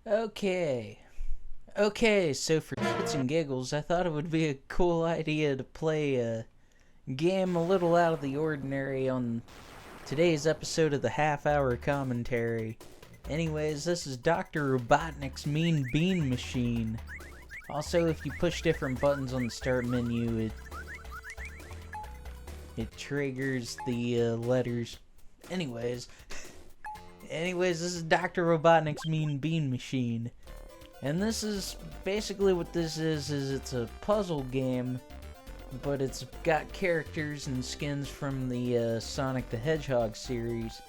Okay. Okay, so for shits and giggles, I thought it would be a cool idea to play a game a little out of the ordinary on today's episode of the half-hour commentary. Anyways, this is Dr. Robotnik's Mean Bean Machine. Also, if you push different buttons on the start menu, it triggers the letters. Anyways, this is Dr. Robotnik's Mean Bean Machine. And this is basically what this is it's a puzzle game, but it's got characters and skins from the Sonic the Hedgehog series.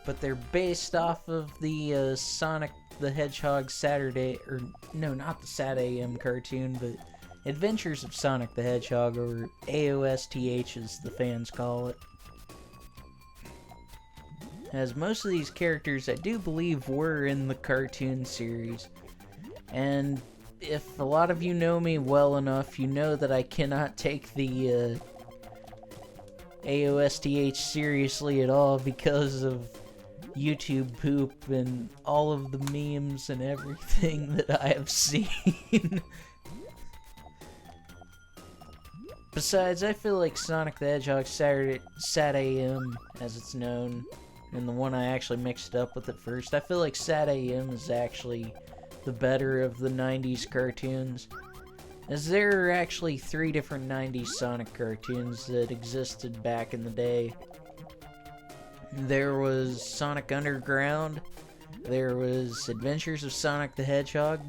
But they're based off of the Sonic the Hedgehog Saturday, or no, not the Sat AM cartoon, but Adventures of Sonic the Hedgehog, or AOSTH as the fans call it. As most of these characters, I do believe, were in the cartoon series. And if a lot of you know me well enough, you know that I cannot take the AOSTH seriously at all because of YouTube poop and all of the memes and everything that I have seen. Besides, I feel like Sonic the Hedgehog Sat AM, as it's known, and the one I actually mixed up with at first, I feel like Sat AM is actually the better of the 90s cartoons, as there are actually 3 different 90s Sonic cartoons that existed back in the day. There was Sonic Underground, there was Adventures of Sonic the Hedgehog,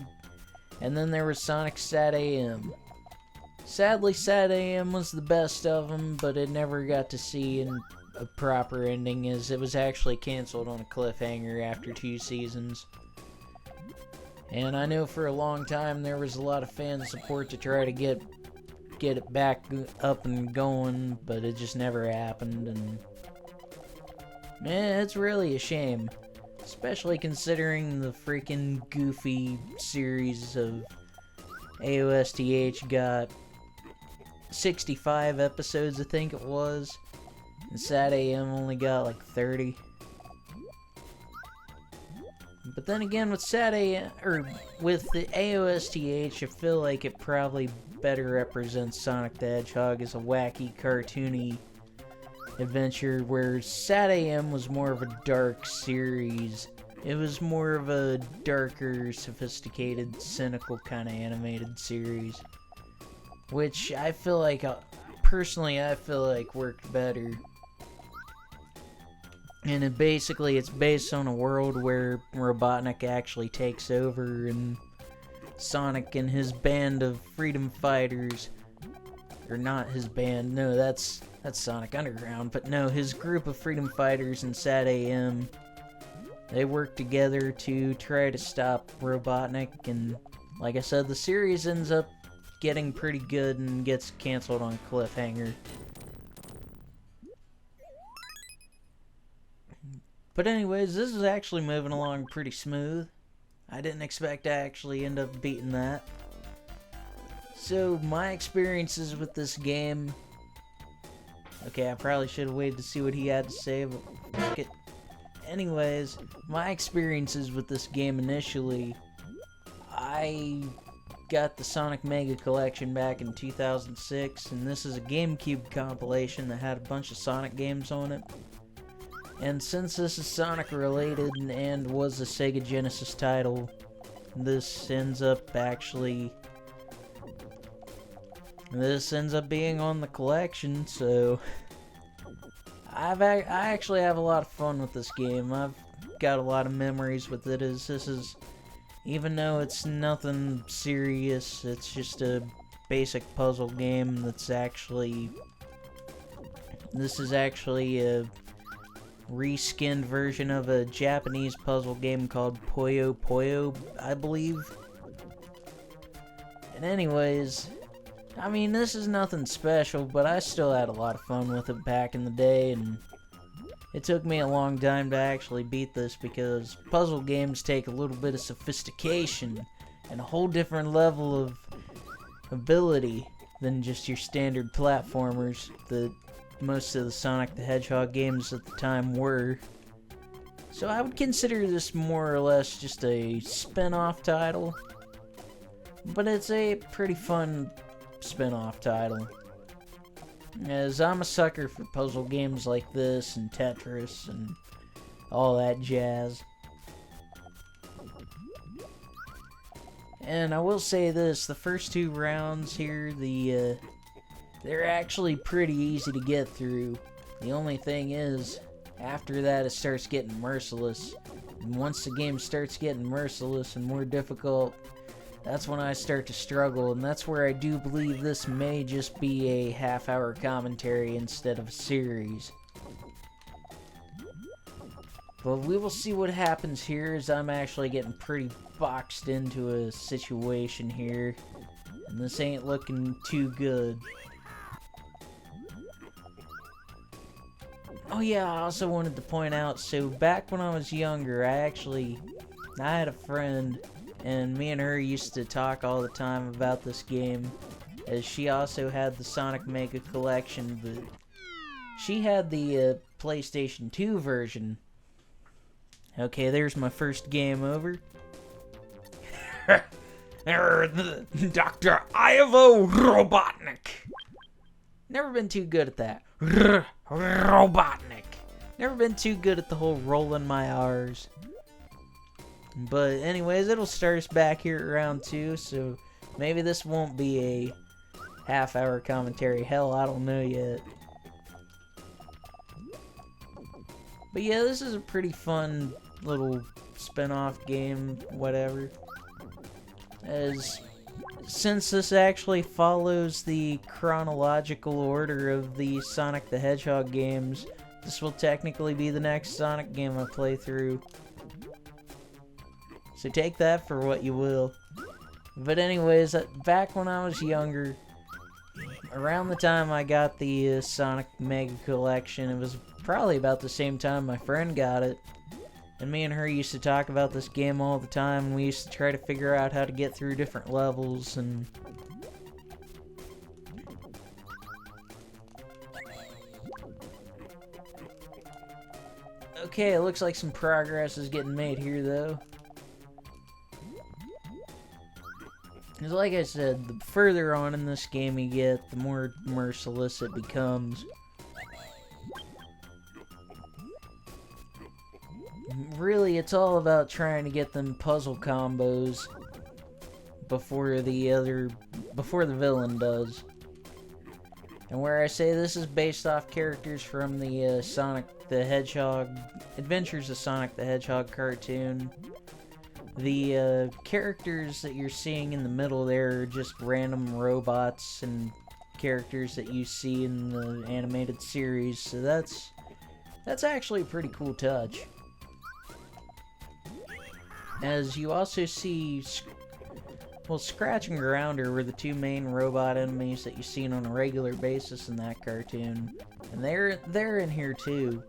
and then there was Sonic Sat AM. Sadly, Sat AM was the best of them, but it never got to see a proper ending, as it was actually cancelled on a cliffhanger after 2 seasons. And I know for a long time there was a lot of fan support to try to get it back up and going, but it just never happened, and it's really a shame. Especially considering the freaking goofy series of AOSTH got 65 episodes, I think it was, and Sat AM only got like 30. But then again, with with the AOSTH, I feel like it probably better represents Sonic the Hedgehog as a wacky, cartoony adventure, where Sat AM was more of a dark series. It was more of a darker, sophisticated, cynical kind of animated series, which I feel like, personally, I feel like worked better. And it's based on a world where Robotnik actually takes over, and Sonic and his band of freedom fighters, or not his band, no, that's Sonic Underground, but no, his group of freedom fighters in Sat AM, they work together to try to stop Robotnik, and like I said, the series ends up getting pretty good and gets canceled on a cliffhanger. But anyways, this is actually moving along pretty smooth. I didn't expect to actually end up beating that. So, my experiences with this game... Okay, I probably should have waited to see what he had to say, but fuck it. Anyways, my experiences with this game initially... I got the Sonic Mega Collection back in 2006, and this is a GameCube compilation that had a bunch of Sonic games on it. And since this is Sonic related and was a Sega Genesis title, this ends up being on the collection, so I actually have a lot of fun with this game. I've got a lot of memories with it, as this is, even though it's nothing serious, it's just a basic puzzle game this is actually a reskinned version of a Japanese puzzle game called Puyo Puyo, I believe. And anyways, I mean, this is nothing special, but I still had a lot of fun with it back in the day, and it took me a long time to actually beat this, because puzzle games take a little bit of sophistication and a whole different level of ability than just your standard platformers that most of the Sonic the Hedgehog games at the time were. So I would consider this more or less just a spin-off title, but it's a pretty fun spin-off title, as I'm a sucker for puzzle games like this and Tetris and all that jazz. And I will say this, the first 2 rounds here, they're actually pretty easy to get through. The only thing is, after that it starts getting merciless. And once the game starts getting merciless and more difficult, that's when I start to struggle, and that's where I do believe this may just be a half-hour commentary instead of a series. But we will see what happens here, as I'm actually getting pretty boxed into a situation here, and this ain't looking too good. Oh yeah, I also wanted to point out, so back when I was younger, I had a friend, and me and her used to talk all the time about this game, as she also had the Sonic Mega Collection, but she had the PlayStation 2 version. Okay, there's my first game over. Dr. Ivo Robotnik. Never been too good at that. Robotnik. Never been too good at the whole rolling my R's. But anyways, it'll start us back here at round 2, so maybe this won't be a half-hour commentary. Hell, I don't know yet. But yeah, this is a pretty fun little spin-off game, whatever. Since this actually follows the chronological order of the Sonic the Hedgehog games, this will technically be the next Sonic game I play through. So take that for what you will. But anyways, back when I was younger, around the time I got the Sonic Mega Collection, it was probably about the same time my friend got it. And me and her used to talk about this game all the time, and we used to try to figure out how to get through different levels, and okay, it looks like some progress is getting made here, though. Because like I said, the further on in this game you get, the more merciless it becomes. Really, it's all about trying to get them puzzle combos before the villain does. And where I say this is based off characters from the Sonic the Hedgehog, Adventures of Sonic the Hedgehog cartoon. The characters that you're seeing in the middle there are just random robots and characters that you see in the animated series, so that's actually a pretty cool touch. As you also see, well, Scratch and Grounder were the 2 main robot enemies that you've seen on a regular basis in that cartoon, and they're in here too.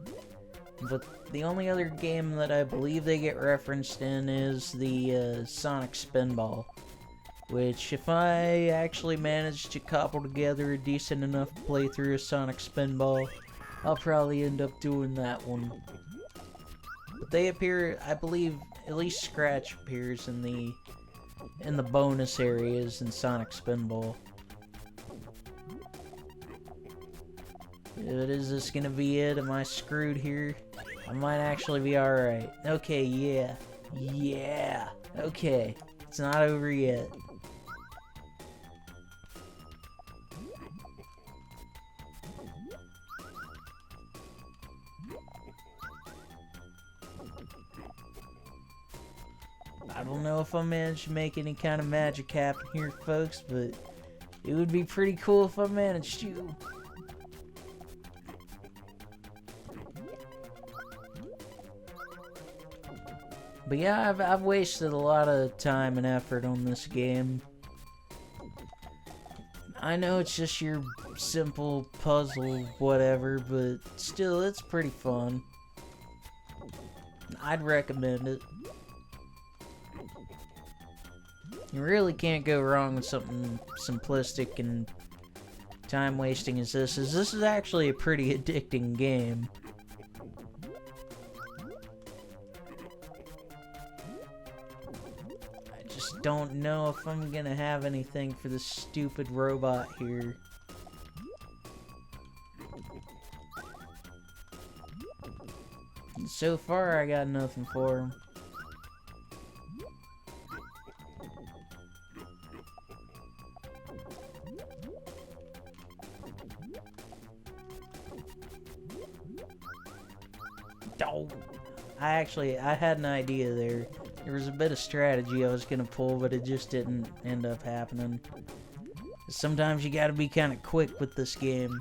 But the only other game that I believe they get referenced in is the Sonic Spinball, which if I actually manage to cobble together a decent enough playthrough of Sonic Spinball, I'll probably end up doing that one. But they appear, I believe, at least Scratch appears in the bonus areas in Sonic Spinball. But is this gonna be it? Am I screwed here? I might actually be alright. Okay, yeah. Yeah. Okay. It's not over yet. I don't know if I managed to make any kind of magic happen here, folks, but it would be pretty cool if I managed to. But yeah, I've wasted a lot of time and effort on this game. I know it's just your simple puzzle, whatever, but still, it's pretty fun. I'd recommend it. You really can't go wrong with something simplistic and time-wasting as this is. This is actually a pretty addicting game. just don't know if I'm gonna have anything for this stupid robot here. And so far, I got nothing for him. Oh, I had an idea there. There was a bit of strategy I was gonna pull, but it just didn't end up happening. Sometimes you gotta be kind of quick with this game.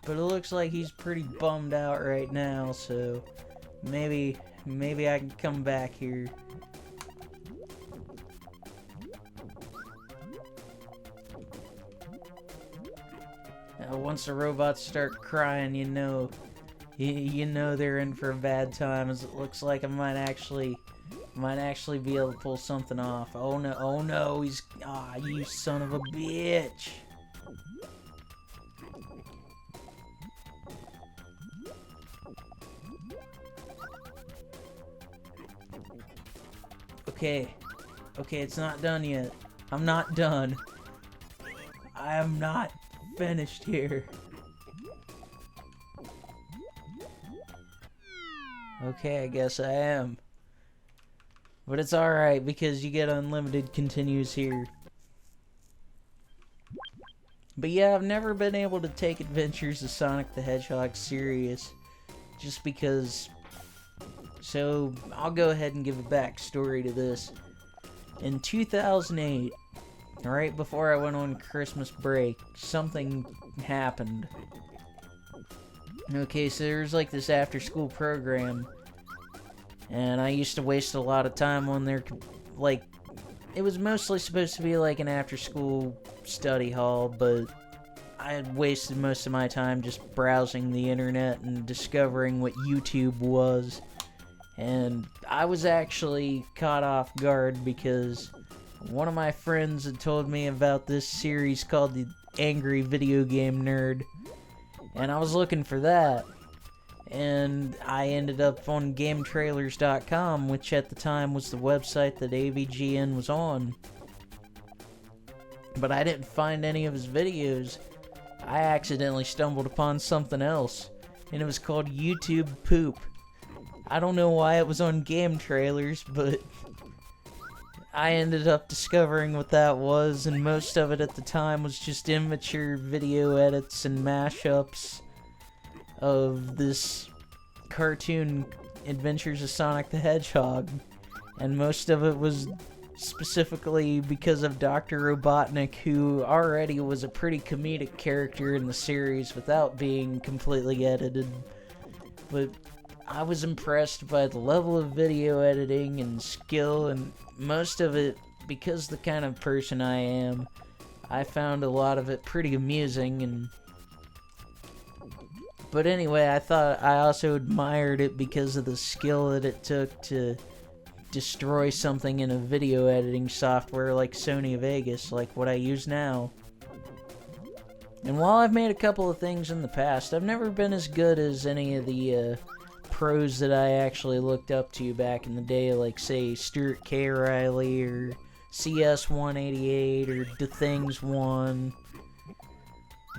But it looks like he's pretty bummed out right now, so maybe I can come back here. Once the robots start crying, you know they're in for a bad time, as it looks like I might actually be able to pull something off. Oh no, he's you son of a bitch. Okay, it's not done yet. I'm not done. I am not finished here. Okay, I guess I am. But it's alright, because you get unlimited continues here. But yeah, I've never been able to take Adventures of Sonic the Hedgehog serious. Just because... So, I'll go ahead and give a backstory to this. In 2008, right before I went on Christmas break, something happened. Okay, so there's like this after-school program, and I used to waste a lot of time on there. Like, it was mostly supposed to be like an after-school study hall, but I had wasted most of my time just browsing the internet and discovering what YouTube was. And I was actually caught off guard because one of my friends had told me about this series called The Angry Video Game Nerd. And I was looking for that. And I ended up on GameTrailers.com, which at the time was the website that AVGN was on. But I didn't find any of his videos. I accidentally stumbled upon something else. And it was called YouTube Poop. I don't know why it was on Game Trailers, but I ended up discovering what that was, and most of it at the time was just immature video edits and mashups of this cartoon Adventures of Sonic the Hedgehog. And most of it was specifically because of Dr. Robotnik, who already was a pretty comedic character in the series without being completely edited. But I was impressed by the level of video editing and skill, and most of it, because the kind of person I am, I found a lot of it pretty amusing. But anyway, I also admired it because of the skill that it took to destroy something in a video editing software like Sony Vegas, like what I use now. And while I've made a couple of things in the past, I've never been as good as any of the pros that I actually looked up to back in the day, like say Stuart K. Riley or CS188 or The Things 1.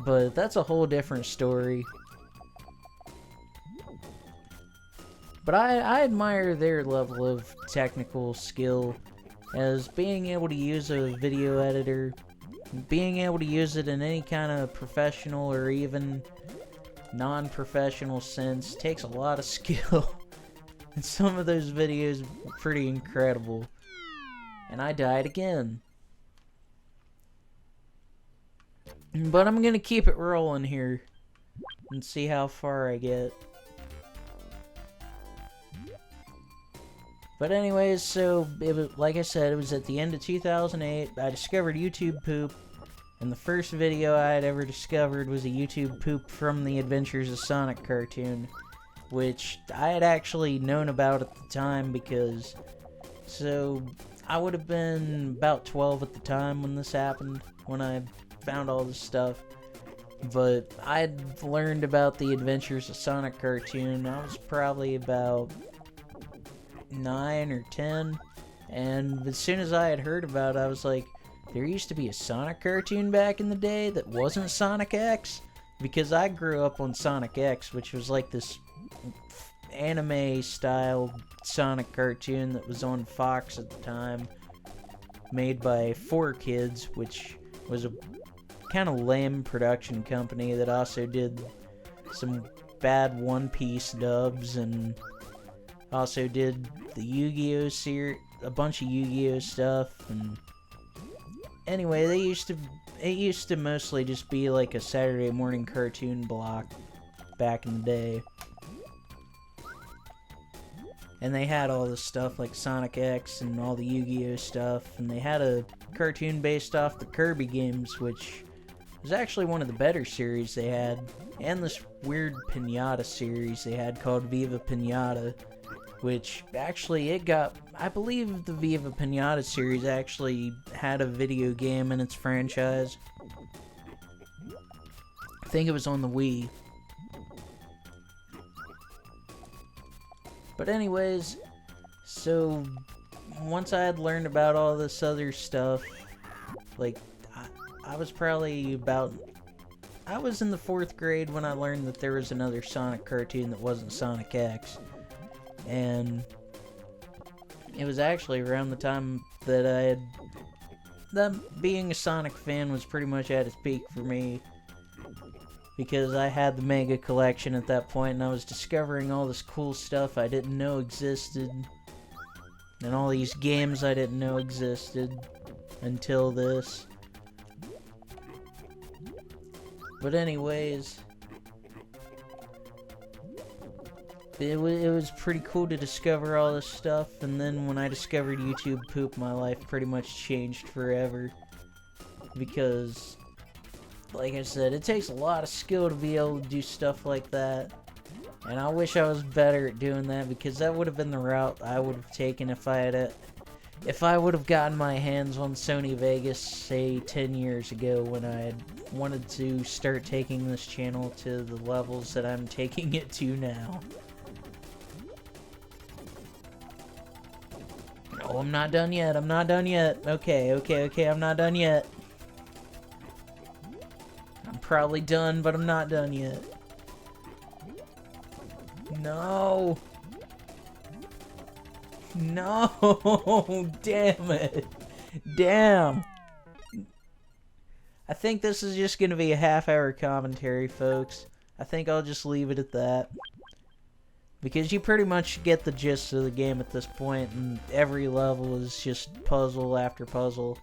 But that's a whole different story. But I admire their level of technical skill, as being able to use a video editor, being able to use it in any kind of professional or even non-professional sense takes a lot of skill. And some of those videos were pretty incredible. And I died again. But I'm gonna keep it rolling here and see how far I get. But anyways, so it was, like I said, it was at the end of 2008. I discovered YouTube Poop. And the first video I had ever discovered was a YouTube Poop from the Adventures of Sonic cartoon, which I had actually known about at the time because, so I would have been about 12 at the time when this happened, when I found all this stuff. But I'd learned about the Adventures of Sonic cartoon. I was probably about 9 or 10, and as soon as I had heard about it, I was like, there used to be a Sonic cartoon back in the day that wasn't Sonic X? Because I grew up on Sonic X, which was like this anime-style Sonic cartoon that was on Fox at the time, made by 4Kids, which was a kind of lame production company that also did some bad One Piece dubs, and also did the Yu-Gi-Oh series, a bunch of Yu-Gi-Oh stuff. And anyway, it used to mostly just be like a Saturday morning cartoon block back in the day. And they had all this stuff like Sonic X and all the Yu-Gi-Oh stuff, and they had a cartoon based off the Kirby games, which was actually one of the better series they had, and this weird Pinata series they had called Viva Pinata, which actually I believe the Viva Pinata series actually had a video game in its franchise. I think it was on the Wii. But anyways, so once I had learned about all this other stuff, like, I was probably I was in the 4th grade when I learned that there was another Sonic cartoon that wasn't Sonic X. And it was actually around the time that being a Sonic fan was pretty much at its peak for me, because I had the Mega Collection at that point, and I was discovering all this cool stuff I didn't know existed, and all these games I didn't know existed until this. But anyways, it was pretty cool to discover all this stuff, and then when I discovered YouTube Poop, my life pretty much changed forever. Because, like I said, it takes a lot of skill to be able to do stuff like that. And I wish I was better at doing that, because that would have been the route I would have taken if I would have gotten my hands on Sony Vegas, say, 10 years ago, when I had wanted to start taking this channel to the levels that I'm taking it to now. Oh, I'm not done yet. I'm not done yet. Okay, I'm not done yet. I'm probably done, but I'm not done yet. No! No! Damn it! Damn! I think this is just gonna be a half-hour commentary, folks. I think I'll just leave it at that. Because you pretty much get the gist of the game at this point, and every level is just puzzle after puzzle.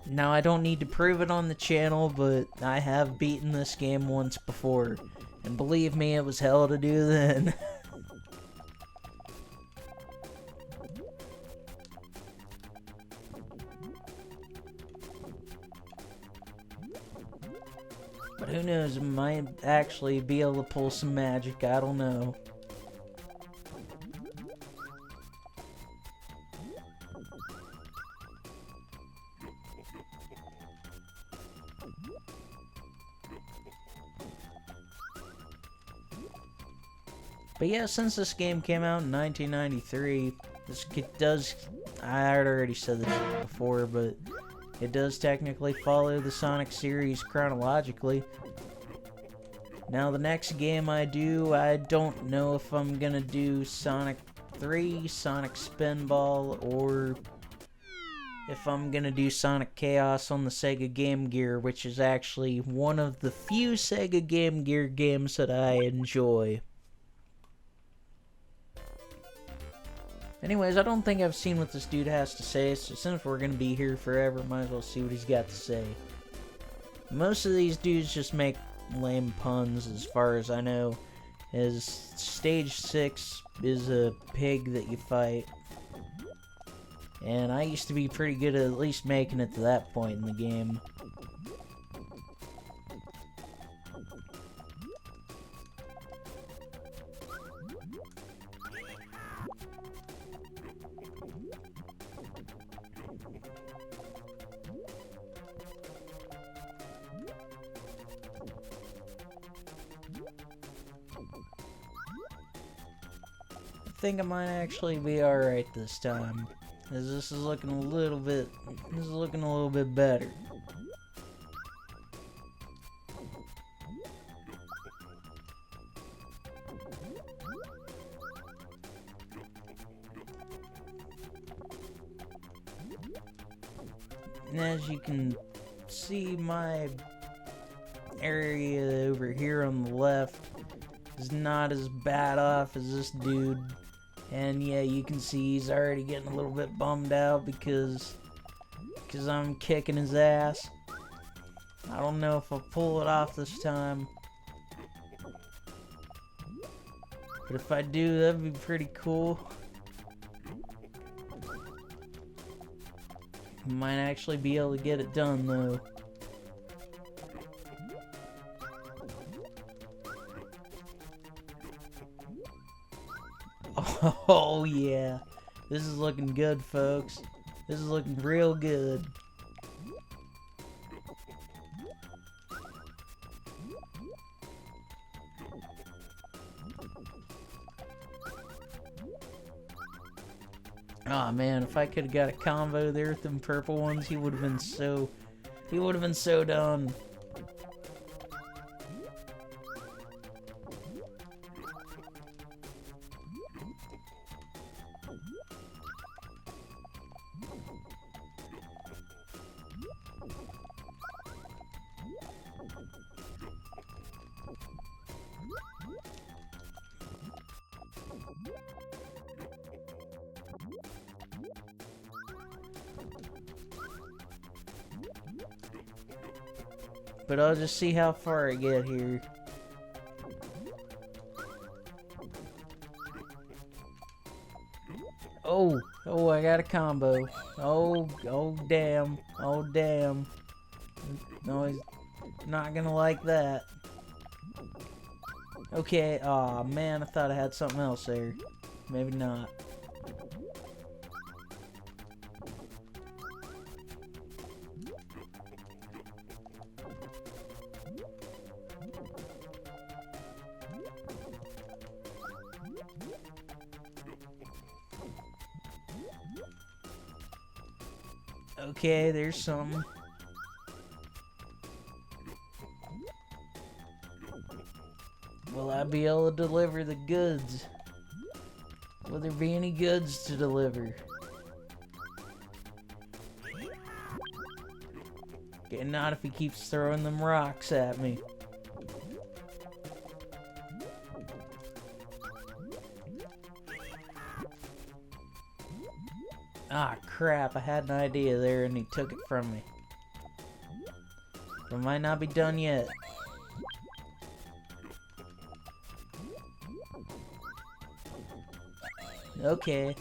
Now, I don't need to prove it on the channel, but I have beaten this game once before. And believe me, it was hell to do then. But who knows, I might actually be able to pull some magic, I don't know. But yeah, since this game came out in 1993, I had already said this before, but it does technically follow the Sonic series chronologically. Now, the next game I don't know if I'm gonna do Sonic 3, Sonic Spinball, or if I'm gonna do Sonic Chaos on the Sega Game Gear, which is actually one of the few Sega Game Gear games that I enjoy. Anyways, I don't think I've seen what this dude has to say, so since we're gonna be here forever, might as well see what he's got to say. Most of these dudes just make lame puns, as far as I know, as Stage 6 is a pig that you fight. And I used to be pretty good at least making it to that point in the game. think I might actually be alright this time. As this is looking a little bit better. And as you can see, my area over here on the left is not as bad off as this dude. And yeah, you can see he's already getting a little bit bummed out because I'm kicking his ass. I don't know if I'll pull it off this time. But if I do, that'd be pretty cool. Might actually be able to get it done though. Oh yeah, this is looking good, folks. This is looking real good. Aw, man, if I could have got a combo there with them purple ones, he would have been so done. But I'll just see how far I get here. Oh, I got a combo. Oh, damn. Oh, damn. No, he's not gonna like that. Okay, aw, man, I thought I had something else there. Maybe not. Okay, there's some. Will I be able to deliver the goods? Will there be any goods to deliver? Okay, not if he keeps throwing them rocks at me. Ah, crap, I had an idea there and he took it from me. It might not be done yet. Okay.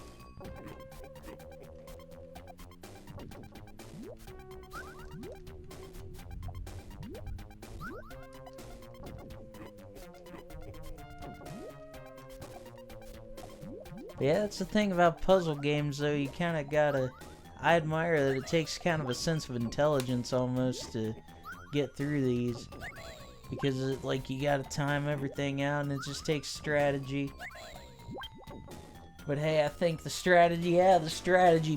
Yeah, that's the thing about puzzle games, though. You kind of gotta... I admire that it takes kind of a sense of intelligence, almost, to get through these. Because, like, you gotta time everything out, and it just takes strategy. But hey, I think the strategy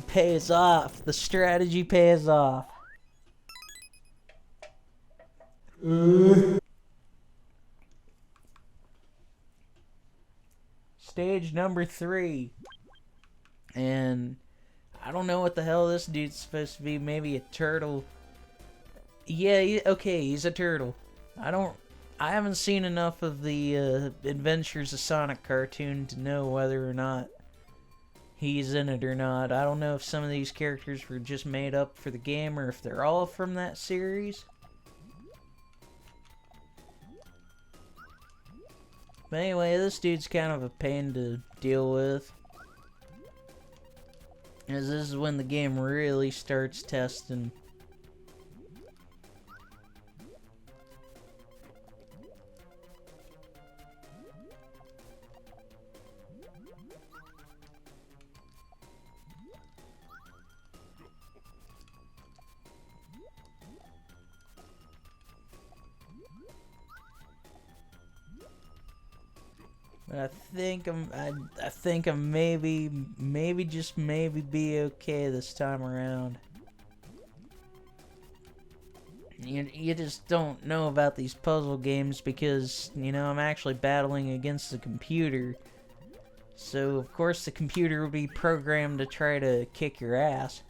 pays off. The strategy pays off. Stage number 3. And I don't know what the hell this dude's supposed to be. Maybe a turtle. Yeah, okay, he's a turtle. I haven't seen enough of the Adventures of Sonic cartoon to know whether or not he's in it or not. I don't know if some of these characters were just made up for the game or if they're all from that series. But anyway, this dude's kind of a pain to deal with. As this is when the game really starts testing. But I think I'm maybe just maybe be okay this time around. You just don't know about these puzzle games because, you know, I'm actually battling against the computer. So, of course, the computer will be programmed to try to kick your ass.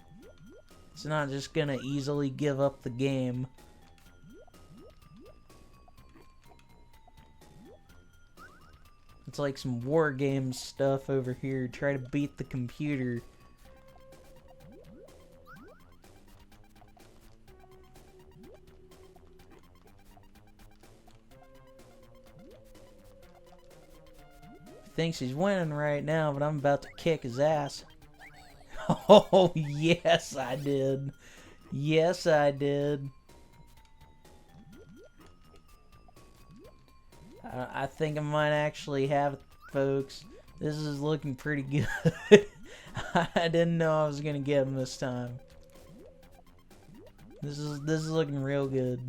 It's not just gonna easily give up the game. It's like some war game stuff over here. Try to beat the computer. Thinks he's winning right now, but I'm about to kick his ass. Oh, yes, I did. Yes, I did. I think I might actually have it, folks. This is looking pretty good. I didn't know I was gonna get him this time. This is looking real good.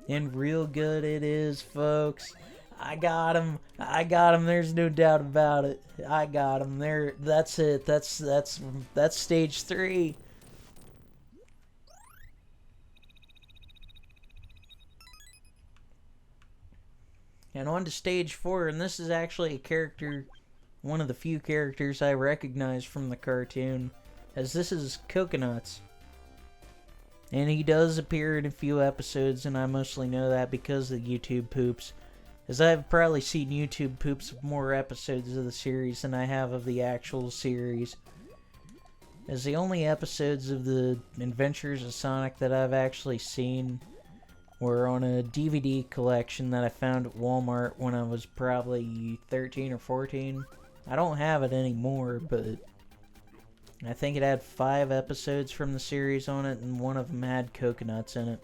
And real good it is, folks. I got him. I got him. There's no doubt about it. I got him. There. That's it. That's stage 3. And on to stage 4, and this is actually a character, one of the few characters I recognize from the cartoon, as this is Coconuts. And he does appear in a few episodes, and I mostly know that because of YouTube poops. As I've probably seen YouTube poops of more episodes of the series than I have of the actual series. As the only episodes of the Adventures of Sonic that I've actually seen were on a DVD collection that I found at Walmart when I was probably 13 or 14. I don't have it anymore, but I think it had 5 episodes from the series on it, and one of them had Coconuts in it.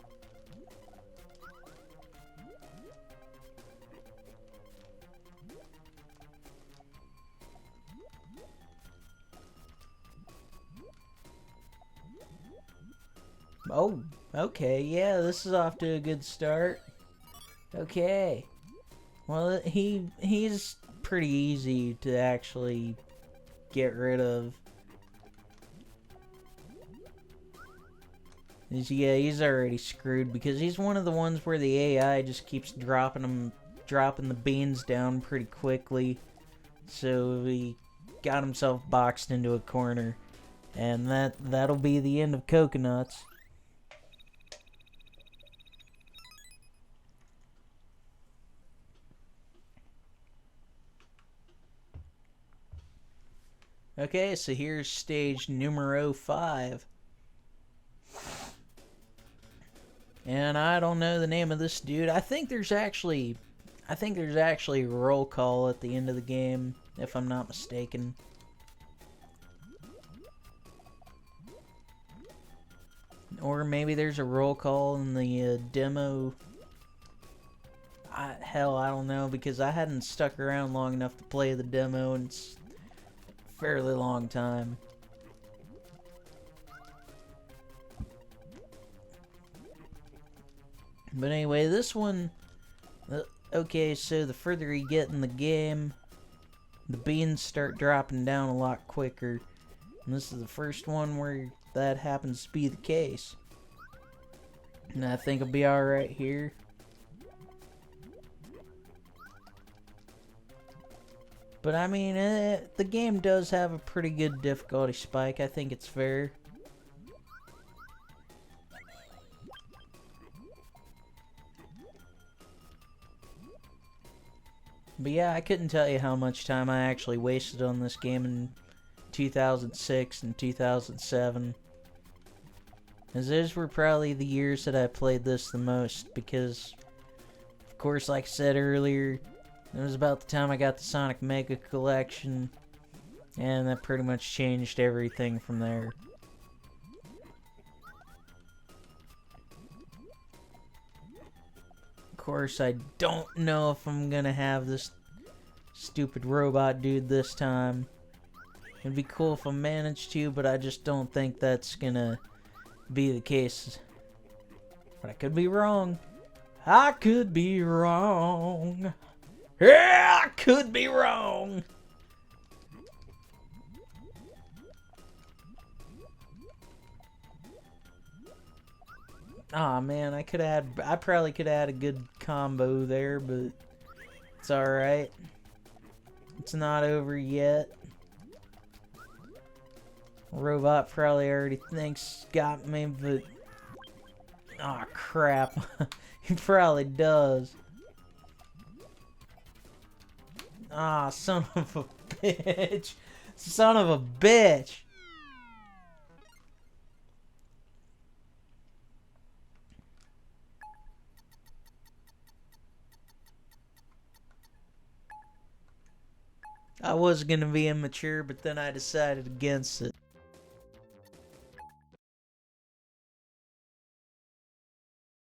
Oh, okay, yeah, this is off to a good start. Okay. Well, he's pretty easy to actually get rid of. Yeah, he's already screwed because he's one of the ones where the AI just keeps dropping the beans down pretty quickly. So he got himself boxed into a corner, and that'll be the end of Coconuts. Okay, so here's stage numero 5. And I don't know the name of this dude. I think there's actually a roll call at the end of the game, if I'm not mistaken. Or maybe there's a roll call in the demo. Hell, I don't know, because I hadn't stuck around long enough to play the demo, and it's a fairly long time. But anyway, this one, okay, so the further you get in the game, the beans start dropping down a lot quicker. And this is the first one where that happens to be the case. And I think I'll be alright here. But I mean, the game does have a pretty good difficulty spike. I think it's fair. But yeah, I couldn't tell you how much time I actually wasted on this game in 2006 and 2007. As those were probably the years that I played this the most, because, of course, like I said earlier, it was about the time I got the Sonic Mega Collection, and that pretty much changed everything from there. Of course, I don't know if I'm gonna have this stupid robot dude this time. It'd be cool if I managed to, but I just don't think that's gonna be the case. But I could be wrong. I could be wrong. Yeah, I could be wrong. Aw, man, I probably could have had a good combo there, but it's alright. It's not over yet. Robot probably already thinks got me, but aw, crap. He probably does. Ah, son of a bitch. Son of a bitch. I was gonna be immature, but then I decided against it.